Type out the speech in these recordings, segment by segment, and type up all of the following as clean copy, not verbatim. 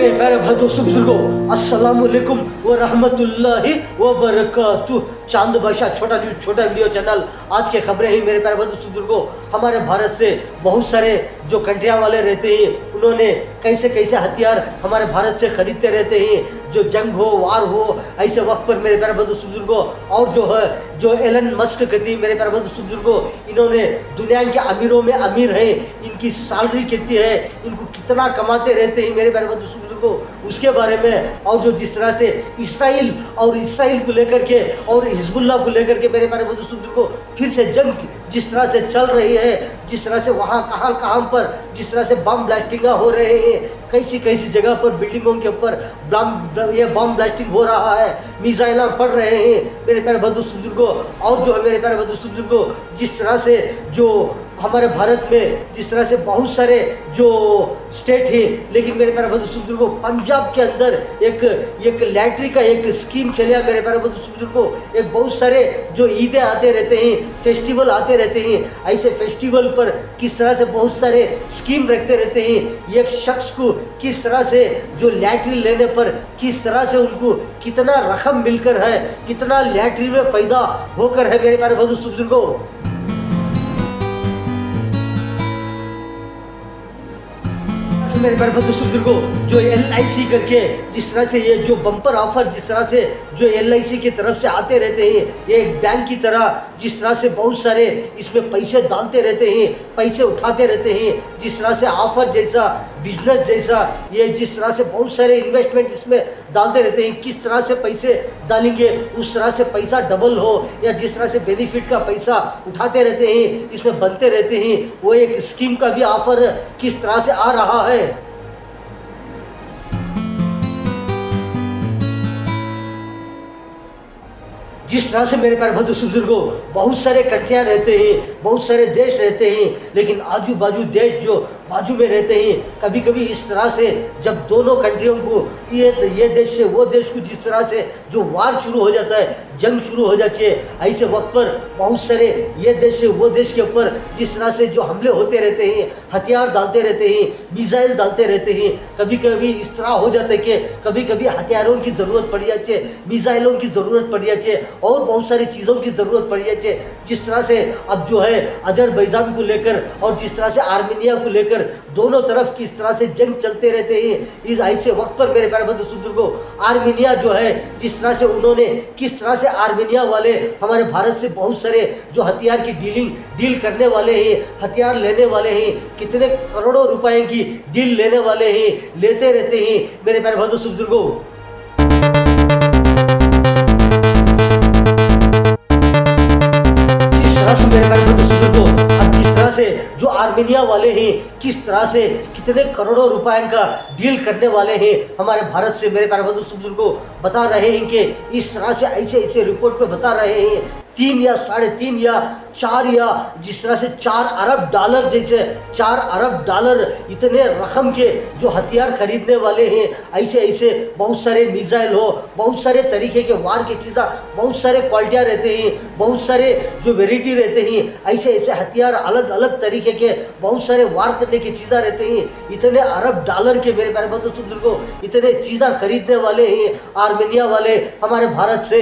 मेरे प्यारे भाई दोस्तों बुजुर्गों, अस्सलाम वालेकुम व रहमतुल्लाहि व बरकातुहू। चांद बादशाह छोटा वीडियो चैनल। आज के खबरें ही मेरे प्यारे भाई दोस्तों बुजुर्गों, हमारे भारत से बहुत सारे जो कंट्रियाँ वाले रहते हैं उन्होंने कैसे कैसे हथियार हमारे भारत से खरीदते रहते हैं। जो जंग हो, वार हो, ऐसे वक्त पर मेरे प्यारे भाई दोस्तों बुजुर्गों, और जो है जो एलन मस्क कहती है मेरे प्यारे भाई दोस्तों बुजुर्गों, इन्होंने दुनिया के अमीरों में अमीर है। इनकी सैलरी कितनी है, इनको कितना कमाते रहते हैं मेरे प्यारे भाई दोस्तों बुजुर्गों, उसके बारे में। और जो जिस तरह से इसराइल को लेकर के और हिजबुल्लाह को लेकर के मेरे प्यारे भाई दोस्तों बुजुर्गों फिर से जंग जिस तरह से चल रही है, जिस तरह से वहाँ कहाँ पर जिस तरह से बम ब्लास्टिंग हो रहे हैं, कैसी जगह पर बिल्डिंगों के ऊपर बम ब्लास्टिंग हो रहा है, मिसाइल पड़ रहे हैं मेरे प्यारे भाई दोस्तों बुजुर्गों। और जो है मेरे प्यारे भाई दोस्तों बुजुर्गों, जिस तरह से जो हमारे भारत में जिस तरह से बहुत सारे जो स्टेट है, लेकिन मेरे प्यारे भाई दोस्तों बुजुर्गों पंजाब के अंदर एक लैटरी का एक स्कीम चलिया मेरे प्यारे भाई दोस्तों बुजुर्गों। एक बहुत सारे जो ईदें आते रहते हैं, फेस्टिवल आते रहते हैं, ऐसे फेस्टिवल पर किस तरह से बहुत सारे स्कीम रखते रहते हैं। एक शख्स को किस तरह से जो लैटरी लेने पर किस तरह से उनको कितना रकम मिलकर है, कितना लैटरी में फायदा होकर है मेरे प्यारे भाई दोस्तों बुजुर्गों। मेरे प्यारे भाई दोस्तों बुजुर्गों, जो LIC करके जिस तरह से ये जो बम्पर ऑफर जिस तरह से जो LIC की तरफ से आते रहते हैं, ये एक बैंक की तरह जिस तरह से बहुत सारे इसमें पैसे डालते रहते हैं, पैसे उठाते रहते हैं, जिस तरह से ऑफर जैसा, बिजनेस जैसा, ये जिस तरह से बहुत सारे इन्वेस्टमेंट इसमें डालते रहते हैं। किस तरह से पैसे डालेंगे उस तरह से पैसा डबल हो, या जिस तरह से बेनिफिट का पैसा उठाते रहते हैं, इसमें बनते रहते हैं। वो एक स्कीम का भी ऑफर किस तरह से आ रहा है। जिस तरह से मेरे प्यारे भाई दोस्तों बुजुर्गों बहुत सारे कंट्रियाँ रहते हैं, बहुत सारे देश रहते हैं, लेकिन आजू बाजू देश जो बाजू में रहते हैं, कभी कभी इस तरह से जब दोनों कंट्रियों को ये देश से वो देश को जिस तरह से जो वार शुरू हो जाता है, जंग शुरू हो जाती है, ऐसे वक्त पर बहुत सारे ये देश से वो देश के ऊपर जिस तरह से जो हमले होते रहते हैं, हथियार डालते रहते हैं, मिसाइल डालते रहते हैं। कभी कभी इस तरह हो जाता है कि कभी कभी हथियारों की ज़रूरत पड़ जाती है, मिसाइलों की ज़रूरत पड़ जाती है, और बहुत सारी चीज़ों की ज़रूरत पड़ जाती है। जिस तरह से अब जो है अजरबैजान को लेकर और जिस तरह से आर्मेनिया को लेकर दोनों तरफ किस तरह से जंग चलते रहते हैं। इस ऐसे वक्त पर मेरे प्यारे भाई दोस्तों बुजुर्गों, आर्मेनिया जो है जिस तरह से उन्होंने किस तरह से आर्मेनिया वाले हमारे भारत से बहुत सारे जो हथियार की डील करने वाले हैं, हथियार लेने वाले हैं, कितने करोड़ों रुपए की डील लेने वाले हैं, लेते रहते हैं मेरे प्यारे भाई दोस्तों बुजुर्गों। मेरे प्यारे भाई दोस्तों बुजुर्गों, अब जिस तरह से जो आर्मेनिया वाले हैं किस तरह से कितने करोड़ों रुपए का डील करने वाले हैं हमारे भारत से मेरे प्यारे भाई दोस्तों बुजुर्गों, बता रहे हैं कि इस तरह से ऐसे रिपोर्ट पे बता रहे हैं 3 या 3.5 या 4 या जिस तरह से 4 अरब डॉलर जैसे 4 अरब डॉलर इतने रकम के जो हथियार खरीदने वाले हैं। ऐसे बहुत सारे मिसाइल हो, बहुत सारे तरीके के वार की चीज़ें, बहुत सारे क्वालिटियाँ रहते हैं, बहुत सारे जो वेराइटी रहते हैं, ऐसे हथियार अलग अलग तरीके के बहुत सारे वार करने की चीज़ें रहते हैं। इतने अरब डॉलर के मेरे प्यारे भाई दोस्तों बुजुर्गों इतने चीज़ें खरीदने वाले हैं आर्मेनिया वाले हमारे भारत से।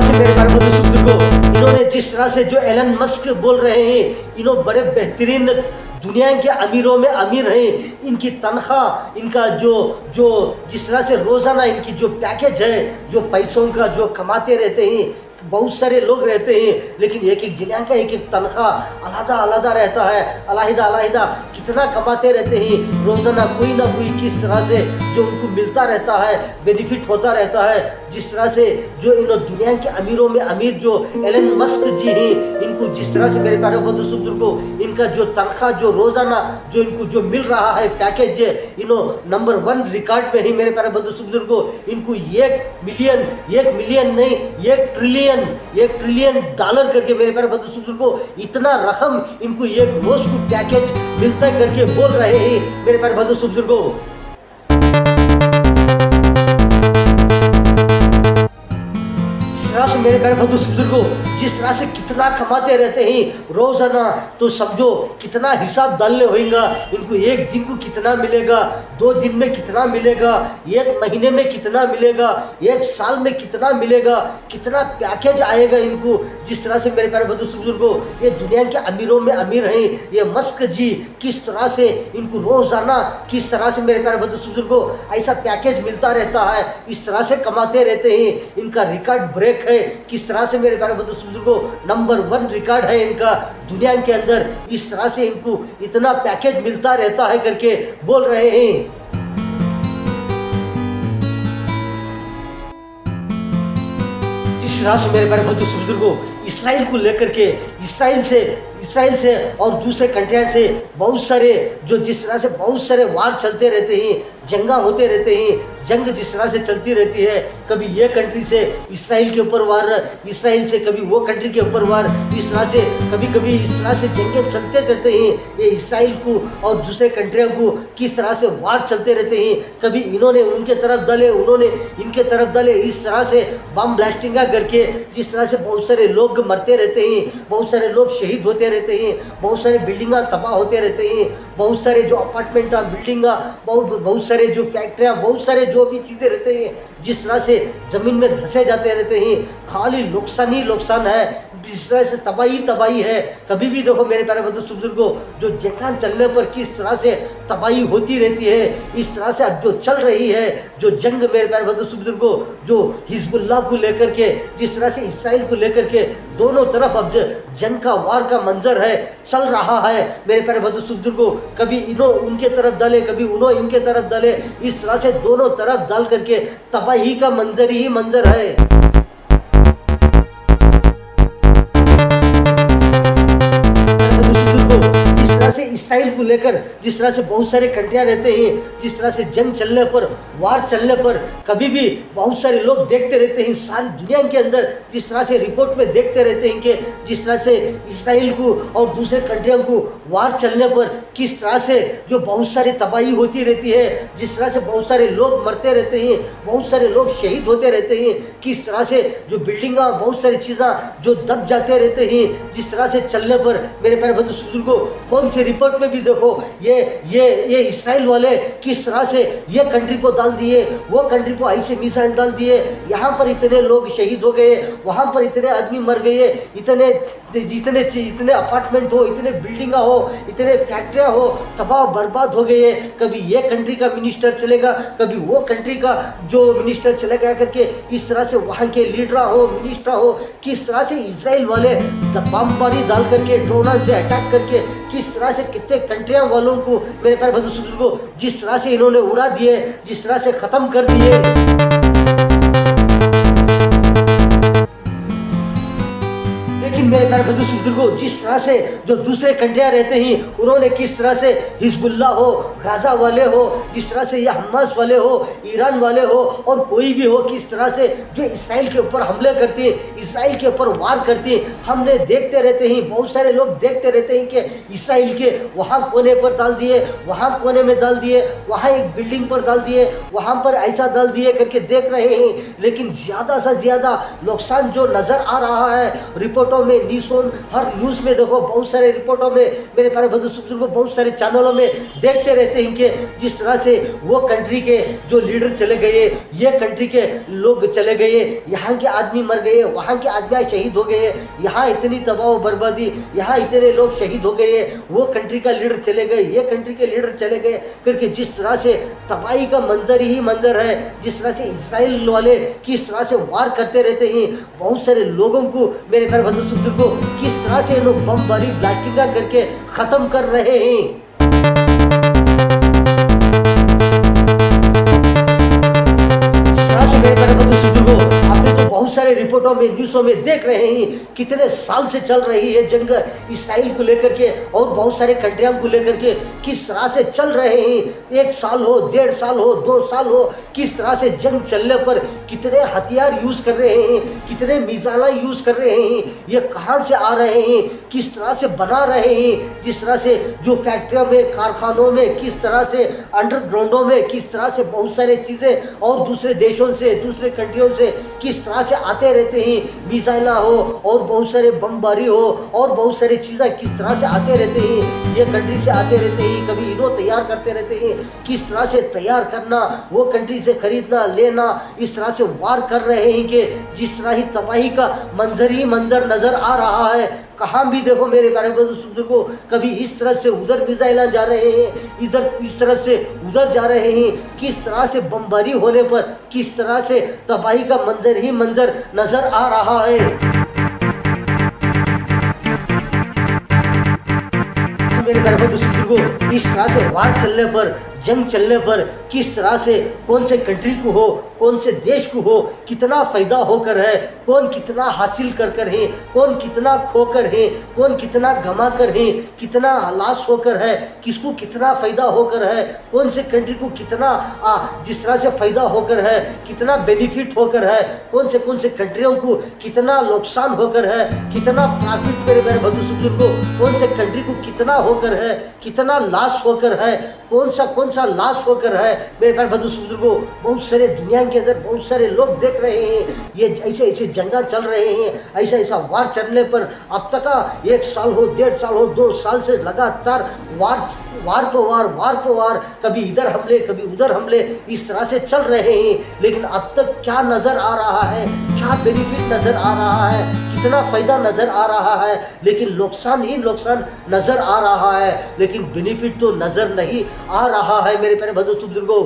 मेरे प्यारे भाई दोस्तों बुजुर्गों, इन्होंने जिस तरह से जो एलन मस्क बोल रहे हैं, इन्होंने बड़े बेहतरीन दुनिया के अमीरों में अमीर हैं। इनकी तनख्वाह, इनका जो जिस तरह से रोज़ाना इनकी जो पैकेज है, जो पैसों का जो कमाते रहते हैं, बहुत सारे लोग रहते हैं, लेकिन एक जिला का एक तनख्वाह अलग रहता है, अलग कितना कमाते रहते हैं रोज़ाना, कोई ना कोई किस तरह से जो उनको मिलता रहता है, बेनिफिट होता रहता है। जिस तरह से जो इन दुनिया के अमीरों में अमीर जो एलन मस्क जी हैं, इनको जिस तरह से मेरे प्यारे भाई दोस्तों बुजुर्गों इनका जो तनख्वाह जो रोज़ाना जो इनको जो मिल रहा है पैकेज, इन्हों नंबर 1 रिकॉर्ड में ही मेरे प्यारे भाई दोस्तों बुजुर्गों, इनको 1 मिलियन नहीं 1 ट्रिलियन डॉलर करके मेरे प्यारे भाई दोस्तों बुजुर्गों इतना रकम इनको एक रोज को पैकेज मिलता करके बोल रहे हैं मेरे प्यारे भाई दोस्तों बुजुर्गों। तरह से मेरे प्यारे बंधु बुजुर्गों, जिस तरह से कितना कमाते रहते हैं रोजाना, तो समझो कितना हिसाब डालने होगा इनको। एक दिन को कितना मिलेगा, 2 दिन में कितना मिलेगा, 1 महीने में कितना मिलेगा, 1 साल में कितना मिलेगा, कितना पैकेज आएगा इनको। जिस तरह से मेरे प्यारे बंधु बुजुर्गों, ये दुनिया के अमीरों में अमीर हैं ये मस्क जी, किस तरह से इनको रोजाना किस तरह से मेरे प्यारे बंधु बुजुर्गों ऐसा पैकेज मिलता रहता है, इस तरह से कमाते रहते हैं। इनका रिकॉर्ड ब्रेक है, किस तरह से मेरे प्यारे बंधु बुजुर्गों नंबर 1 रिकॉर्ड है इनका दुनिया के अंदर। इस तरह से इनको इतना पैकेज मिलता रहता है करके बोल रहे हैं। जिस तरह से मेरे प्यारे बंधु बुजुर्गों इसराइल को लेकर के इसराइल से और दूसरे कंट्रियाँ से बहुत सारे जिस तरह से बहुत सारे वार चलते रहते हैं, जंगा होते रहते हैं। जंग जिस तरह से चलती रहती है, कभी ये कंट्री से इसराइल के ऊपर वार, इसराइल से कभी वो कंट्री के ऊपर वार, इस तरह से कभी इस तरह से जंगें चलते रहते हैं। ये इसराइल को और दूसरे कंट्रियों को किस तरह से वार चलते रहते हैं। कभी इन्होंने उनके तरफ डाले, उन्होंने इनके तरफ डाले, इस तरह से बम ब्लास्टिंग करके जिस तरह से बहुत सारे लोग मरते रहते हैं, बहुत सारे लोग शहीद होते रहते हैं, बहुत सारे बिल्डिंगा तबाह होते रहते हैं, बहुत सारे जो अपार्टमेंट बिल्डिंगा, बहुत सारे जो फैक्ट्रियाँ, बहुत सारे जो भी चीज़ें रहते हैं जिस तरह से ज़मीन में धंसे जाते रहते हैं। खाली नुकसान ही नुकसान है, जिस तरह से तबाही है। कभी भी देखो मेरे प्यारे बंधु बुजुर्गों, जो जंग चलने पर किस तरह से तबाही होती रहती है, इस तरह से अब जो चल रही है जो जंग मेरे प्यारे बंधु बुजुर्गों, जो हिजबुल्लाह को लेकर के जिस तरह से इसराइल को लेकर के दोनों तरफ अब जंग का वार का मंजर है चल रहा है मेरे प्यारे बंधु बुजुर्गों। कभी इन्हों उनके तरफ डाले, कभी उन्हों इनके तरफ डाले, इस तरह से दोनों तरफ डाल करके तबाही का मंजर ही मंजर है। इसराइल को लेकर जिस तरह से बहुत सारे कंट्रियां रहते हैं, जिस तरह से जंग चलने पर, वार चलने पर कभी भी बहुत सारे लोग देखते रहते हैं सारी दुनिया के अंदर, जिस तरह से रिपोर्ट में देखते रहते हैं कि जिस तरह से इसराइल को और दूसरे कंट्रियों को वार चलने पर किस तरह से जो बहुत सारी तबाही होती रहती है, जिस तरह से बहुत सारे लोग मरते रहते हैं, बहुत सारे लोग शहीद होते रहते हैं, किस तरह से जो बिल्डिंगा बहुत सारी चीज़ें जो दब जाते रहते हैं, जिस तरह से चलने पर मेरे प्यारे बंधु बुजुर्गों कौन से रिपोर्ट में भी देखो ये इसराइल वाले किस तरह से ये कंट्री को डाल दिए, वो कंट्री को ऐसे मिसाइल डाल दिए, यहाँ पर इतने लोग शहीद हो गए, वहाँ पर इतने आदमी मर गए, इतने अपार्टमेंट हो, इतने बिल्डिंगा हो, इतने फैक्ट्रियाँ हो, तबाह बर्बाद हो गए। कभी ये कंट्री का मिनिस्टर चलेगा, कभी वो कंट्री का जो मिनिस्टर चलेगा करके इस तरह से वहाँ के लीडर हो, मिनिस्टर हो, किस तरह से इसराइल वाले बमबारी डाल करके, ड्रोन से अटैक करके किस तरह से कितने कंट्रियां वालों को मेरे प्यारे बंधु बुजुर्गों जिस तरह से इन्होंने उड़ा दिए, जिस तरह से खत्म कर दिए। लेकिन मेरे प्यारे बंधु बुजुर्गों जिस तरह से जो दूसरे कंट्रियां रहते हैं उन्होंने किस तरह से हिजबुल्लाह हो, गाजा वाले हो, जिस तरह से या हमास वाले हो, ईरान वाले हो और कोई भी हो, किस तरह से जो इसराइल के ऊपर हमले करते हैं, इसराइल के ऊपर वार करते हैं, हमने देखते रहते हैं। बहुत सारे लोग देखते रहते हैं कि इसराइल के वहाँ कोने पर डाल दिए, वहाँ कोने में डाल दिए, वहाँ एक बिल्डिंग पर डाल दिए, वहाँ पर ऐसा डाल दिए करके देख रहे हैं। लेकिन ज़्यादा से ज़्यादा नुकसान जो नज़र आ रहा है रिपोर्टों में, हर न्यूज़ में देखो, बहुत सारे रिपोर्टों में मेरे प्यारे बंधु बुजुर्गों बहुत सारे चैनलों में देखते रहते हैं कि जिस तरह से वो कंट्री के जो लीडर चले गए, ये कंट्री के लोग चले गए, यहाँ के आदमी मर गए, वहाँ के आदमी शहीद हो गए, यहाँ इतनी तबाह बर्बादी, यहाँ इतने लोग शहीद हो गए, वो कंट्री का लीडर चले गए, ये कंट्री के लीडर चले गए करके जिस तरह से तबाही का मंजर ही मंजर है। जिस तरह से इसराइल वाले किस तरह से वार करते रहते हैं, बहुत सारे लोगों को मेरे प्यारे बंधु बुजुर्गों किस तरह से लोग बमबारी ब्लास्टिंग करके खत्म कर रहे हैं। मेरे प्यारे बंधु बुजुर्गों आपने तो बहुत सारे रिपोर्टों में, न्यूज़ों में देख रहे हैं कितने साल से चल रही है जंग इसराइल को लेकर के और बहुत सारे कंट्रियों को लेकर के किस तरह से चल रहे हैं। 1 साल हो, 1.5 साल हो, 2 साल हो, किस तरह से जंग चलने पर कितने हथियार यूज़ कर रहे हैं, कितने मिसाइल यूज़ कर रहे हैं, ये कहाँ से आ रहे हैं, किस तरह से बना रहे हैं, जिस तरह से जो फैक्ट्रियों में, कारखानों में, किस तरह से अंडरग्राउंडों में, किस तरह से बहुत सारे चीज़ें और दूसरे देशों से, दूसरे कंट्रियों से किस तरह से आते रहते हैं, मिसाइल हो और बहुत सारे बमबारी हो और बहुत सारी चीज़ें किस तरह से आते रहते हैं, ये कंट्री से आते रहते हैं, कभी इन्हों तैयार करते रहते हैं, किस तरह से तैयार करना, वो कंट्री से खरीदना लेना, इस तरह से वार कर रहे हैं कि जिस तरह ही तबाही का मंजर ही मंजर नज़र आ रहा है। कहाँ भी देखो मेरे प्यारे बुजुर्गों, कभी इस तरफ से उधर मिसाइल जा रहे हैं, इधर इस तरफ से उधर जा रहे हैं, किस तरह से बमबारी होने पर किस तरह से तबाही का मंजर ही मंजर नजर आ रहा है। मेरे प्यारे बुजुर्गों, इस तरह से वार चलने पर, जंग चलने पर किस तरह से कौन से कंट्री को हो, कौन से देश को हो, कितना फ़ायदा होकर है, कौन कितना हासिल कर है, कौन कितना खोकर है, कौन कितना गमा कर है, कितना लाश होकर है, किसको कितना फ़ायदा होकर है, कौन से कंट्री को कितना जिस तरह से फ़ायदा होकर है, कितना बेनिफिट होकर है, कौन से कंट्रियों को कितना नुकसान होकर है, कितना प्रॉफिट मेरे मेरे बुजुर्गों, कौन से कंट्री को कितना होकर है, कितना लॉस होकर है, कौन सा लॉस होकर है। मेरे प्यारे बुजुर्गों, बहुत सारे दुनिया के अंदर बहुत सारे लोग देख रहे हैं, ये ऐसे जंगा चल रहे हैं, ऐसा वार चलने पर अब तक 1 साल हो, 1.5 साल हो, 2 साल से लगातार वार तो वार, कभी इधर हमले कभी उधर हमले, इस तरह से चल रहे हैं। लेकिन अब तक क्या नज़र आ रहा है, क्या बेनिफिट नज़र आ रहा है, कितना फ़ायदा नज़र आ रहा है, लेकिन नुकसान ही नुकसान नज़र आ रहा है, लेकिन बेनिफिट तो नज़र नहीं आ रहा है। मेरे प्यारे बुजुर्गों,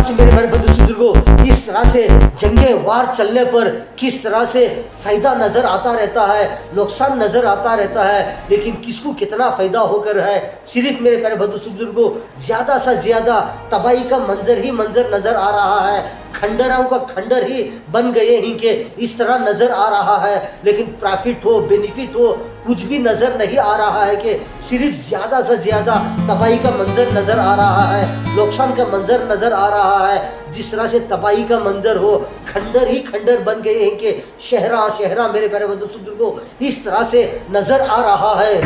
मेरे प्यारे बुजुर्गों, इस तरह से जंगे वार चलने पर किस तरह से फ़ायदा नज़र आता रहता है, नुकसान नज़र आता रहता है, लेकिन किसको कितना फ़ायदा होकर है। सिर्फ मेरे प्यारे बुजुर्गों, ज़्यादा से ज़्यादा तबाही का मंजर ही मंजर नज़र आ रहा है, खंडरों का खंडर ही बन गए हैं कि इस तरह नज़र आ रहा है, लेकिन प्रॉफिट हो, बेनिफिट हो, कुछ भी नज़र नहीं आ रहा है कि सिर्फ ज़्यादा से ज़्यादा तबाही का मंजर नज़र आ रहा है, नुकसान का मंजर नज़र आ रहा है। जिस तरह से तबाही का मंजर हो, खंडर ही खंडर बन गए हैं कि शहरा मेरे प्यारे बुजुर्गों, इस तरह से नज़र आ रहा है।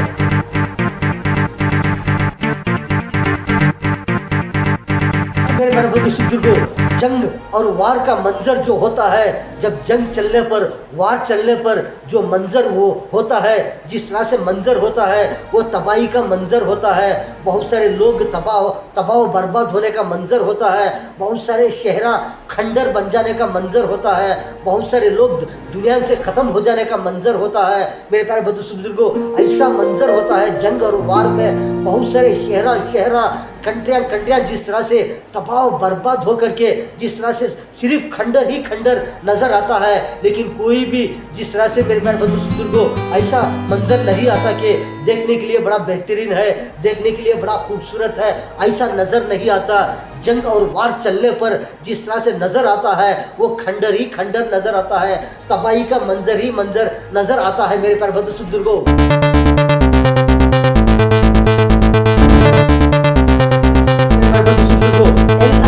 मेरे प्यारे बुजुर्गों, जंग और वार का मंजर जो होता है, जब जंग चलने पर, वार चलने पर जो मंजर वो होता है, जिस तरह से मंजर होता है, वो तबाही का मंजर होता है। बहुत सारे लोग तबाह बर्बाद होने का मंजर होता है, बहुत सारे शहरा खंडर बन जाने का मंजर होता है, बहुत सारे लोग दुनिया से ख़त्म हो जाने का मंजर होता है। मेरे प्यारे बुजुर्गों, ऐसा मंजर होता है जंग और वार में। बहुत सारे शहरा कंट्रियाँ जिस तरह से तबाह बर्बाद होकर के, जिस तरह से सिर्फ खंडर ही खंडर नज़र आता है, लेकिन कोई भी जिस तरह से मेरे प्यारे बुजुर्गों ऐसा मंजर नहीं आता कि देखने के लिए बड़ा बेहतरीन है, देखने के लिए बड़ा खूबसूरत है, ऐसा नज़र नहीं आता। जंग और वार चलने पर जिस तरह से नज़र आता है, वो खंडर ही खंडर नज़र आता है, तबाही का मंजर ही मंजर नज़र आता है। मेरे प्यारे बुजुर्गों,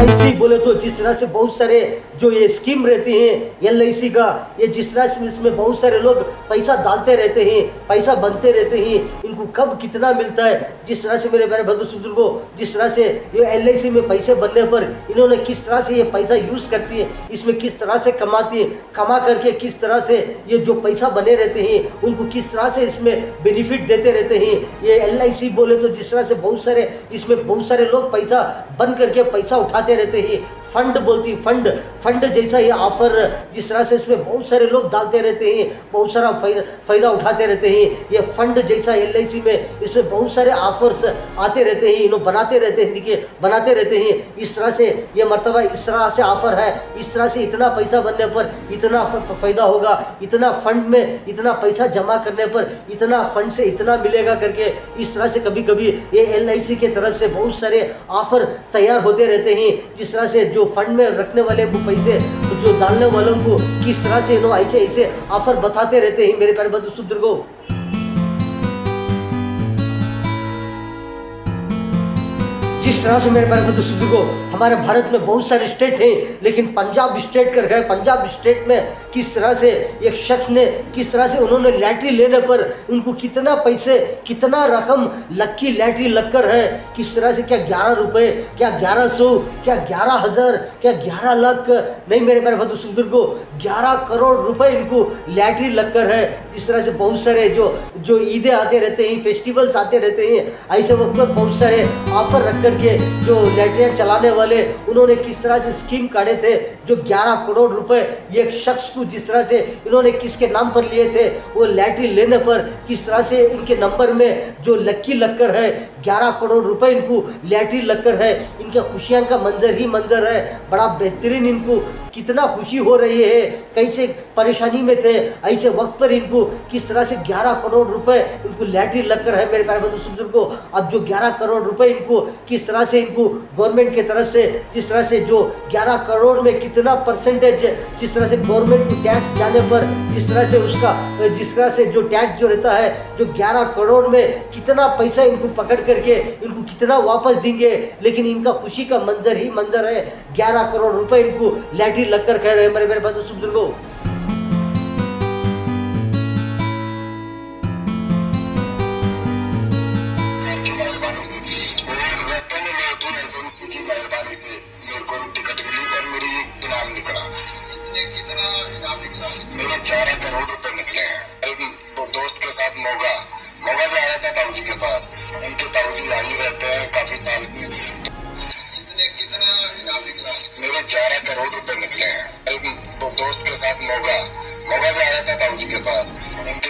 LIC बोले तो जिस तरह से बहुत सारे जो ये स्कीम रहती हैं LIC का, ये जिस तरह से इसमें बहुत सारे लोग पैसा डालते रहते हैं, पैसा बनते रहते हैं, इनको कब कितना मिलता है। जिस तरह से मेरे प्यारे बुजुर्गों, जिस तरह से ये LIC में पैसे बनने पर इन्होंने किस तरह से ये पैसा यूज़ करती है, इसमें किस तरह से कमाती है, कमा करके किस तरह से ये जो पैसा बने रहते हैं उनको किस तरह से इसमें बेनिफिट देते रहते हैं। ये LIC बोले तो जिस तरह से बहुत सारे इसमें बहुत सारे लोग पैसा बन करके पैसा उठाते रहते हैं। फंड बोलती, फंड जैसा ये ऑफर, जिस तरह से इसमें बहुत सारे लोग डालते रहते हैं, बहुत सारा फ़ायदा उठाते रहते हैं। ये फंड जैसा LIC में इसमें बहुत सारे ऑफर्स आते रहते हैं, इन्हों बनाते रहते हैं, देखिए बनाते रहते हैं। इस तरह से ये मर्तबा इस तरह से ऑफर है, इस तरह से इतना पैसा बनने पर इतना फ़ायदा होगा, इतना फंड में इतना पैसा जमा करने पर इतना फंड से इतना मिलेगा करके, इस तरह से कभी कभी ये LIC के तरफ से बहुत सारे ऑफर तैयार होते रहते हैं। जिस तरह से जो फंड में रखने वाले को पैसे, जो डालने वालों को किस तरह से ऐसे ऑफर बताते रहते हैं। मेरे प्यारे बुजुर्गों, जिस तरह से मेरे प्यारे बुजुर्गों, हमारे भारत में बहुत सारे स्टेट हैं, लेकिन पंजाब स्टेट कर गए। पंजाब स्टेट में किस तरह से एक शख्स ने, किस तरह से उन्होंने लैटरी लेने पर उनको कितना पैसे, कितना रकम लक्की लैटरी लगकर है, किस तरह से, क्या 11 रुपये, क्या 1100, क्या 11,000, क्या 11 लाख, नहीं मेरे प्यारे बुजुर्गों, 11 करोड़ रुपए इनको लैटरी लगकर है। इस तरह से बहुत सारे जो ईदें आते रहते हैं, फेस्टिवल्स आते रहते हैं, ऐसे वक्त पर बहुत सारे ऑफर रख करके जो लैटरियाँ चलाने वाले, उन्होंने किस तरह से स्कीम काटे थे, जो 11 करोड़ रुपए एक शख्स को जिस तरह से इन्होंने किसके नाम पर लिए थे, वो लैटरी लेने पर किस तरह से इनके नंबर में जो लक्की लगकर है, 11 करोड़ रुपए इनको लैटरी लगकर है। इनके खुशियाँ का मंजर ही मंजर है, बड़ा बेहतरीन, इनको कितना खुशी हो रही है। कैसे परेशानी में थे, ऐसे वक्त पर इनको किस तरह से 11 करोड़ रुपए इनको लैटरी लगकर है। मेरे प्यारे बुजुर्गों, अब जो 11 करोड़ रुपए इनको किस तरह से इनको गवर्नमेंट की तरफ से, जिस तरह से जो 11 करोड़ में कितना परसेंटेज, जिस तरह से गवर्नमेंट को टैक्स जाने पर जिस तरह से उसका, जिस तरह से जो टैक्स जो रहता है, जो 11 करोड़ में कितना पैसा इनको पकड़ करके इनको कितना वापस देंगे, लेकिन इनका खुशी का मंजर ही मंजर है। 11 करोड़ रुपए इनको लैटरी लगकर कह रहे हैं मेरे बुजुर्गों। एजेंसी की मेहरबानी से मेरे को टिकट मिली और मेरी इनाम निकला। कितना इनाम निकला? मेरे 11 करोड़ रुपए निकले हैं। वो दोस्त के साथ मोगा जा रहा था ताऊजी के पास, उनके ताऊजी आई रहते हैं काफी साल से। कितना इनाम निकला? मेरे 11 करोड़ रुपए निकले हैं। वो दोस्त के साथ मोगा जा रहा था ताऊजी के पास, उनके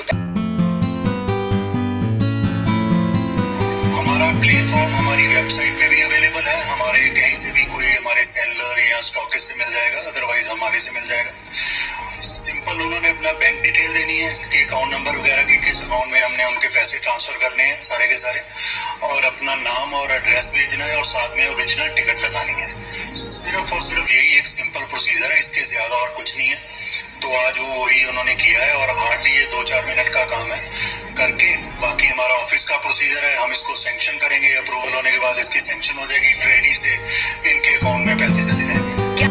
हमारा प्लेटफॉर्म हमारी वेबसाइट पे भी अवेलेबल है। हमारे कहीं से भी कोई हमारे सेलर या स्टॉकिस्ट से मिल जाएगा, अदरवाइज हमारे से मिल जाएगा। सिंपल उन्होंने अपना बैंक डिटेल देनी है कि अकाउंट नंबर वगैरह की, किस अकाउंट में हमने उनके पैसे ट्रांसफर करने हैं सारे के सारे, और अपना नाम और एड्रेस भेजना है और साथ में ओरिजिनल टिकट लगानी है। सिर्फ और सिर्फ यही एक सिंपल प्रोसीजर है, इसके ज्यादा और कुछ नहीं है। तो आज वो वही उन्होंने किया है और हार्डली ये 2-4 मिनट का काम है करके, बाकी हमारा ऑफिस का प्रोसीजर है। हम इसको सैंक्शन करेंगे, अप्रूवल होने के बाद इसकी सैंक्शन हो जाएगी, ट्रेडी से इनके अकाउंट में पैसे चले जाएंगे।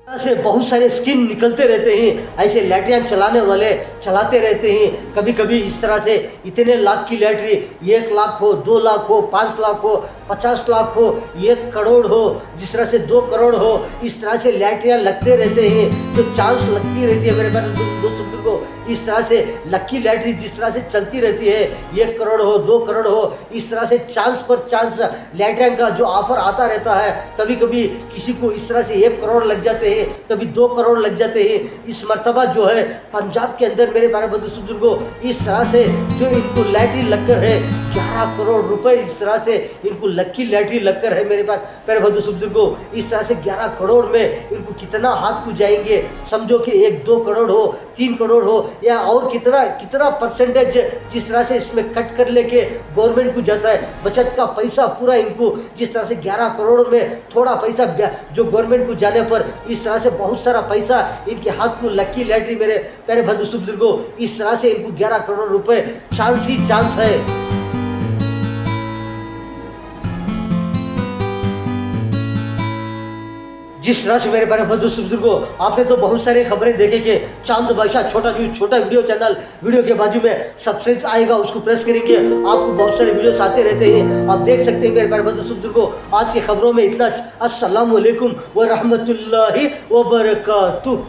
से बहुत सारे स्कीम निकलते रहते हैं, ऐसे लैटरियाँ चलाने वाले चलाते रहते हैं। कभी कभी इस तरह से इतने लाख की लैटरी, 1 लाख हो, 2 लाख हो, 5 लाख हो, 50 लाख हो, 1 करोड़ हो, जिस तरह से 2 करोड़ हो, इस तरह से लैटरियाँ लगते रहते हैं, जो चांस लगती रहती है। मेरे दोस्तों को इस तरह से लक्की लैटरी जिस तरह से चलती रहती है, 1 करोड़ हो, 2 करोड़ हो, इस तरह से चांस पर चांस लैटरियाँ का जो ऑफर आता रहता है। कभी कभी किसी को इस तरह से 1 करोड़ लग जाते हैं, कभी 2 करोड़ लग जाते हैं। इस मर्तबा जो है पंजाब के अंदर मेरे प्यारे बुजुर्गों, इस तरह से जो इनको लैटरी लगकर है 11 करोड़ रुपए, इस तरह से इनको लक्की लैटरी लगकर है मेरे प्यारे बुजुर्गों। इस तरह से 11 करोड़ में इनको कितना हाथ को जाएंगे, समझो कि 1-2 करोड़ हो, 3 करोड़ हो, या और कितना परसेंटेज जिस तरह से इसमें कट कर लेके गवर्नमेंट को जाता है। बचत का पैसा पूरा इनको जिस तरह से 11 करोड़ में थोड़ा पैसा जो गवर्नमेंट को जाने पर इस तरह से बहुत सारा पैसा इनके हाथ को लक्की लैटरी मेरे प्यारे बुजुर्गों, इस तरह से इनको 11 करोड़ रुपए चांस ही चांस है। जिस तरह से मेरे प्यारे बुजुर्गों, आपने तो बहुत सारी खबरें देखे कि चांद बादशाह छोटा वीडियो चैनल, वीडियो के बाजू में सब्सक्राइब आएगा, उसको प्रेस करेंगे, आपको बहुत सारे वीडियोस आते रहते हैं, आप देख सकते हैं मेरे प्यारे बुजुर्गों। आज की खबरों में इतना। अस्सलाम वालेकुम व रहमतुल्लाहि व बरकातुहू।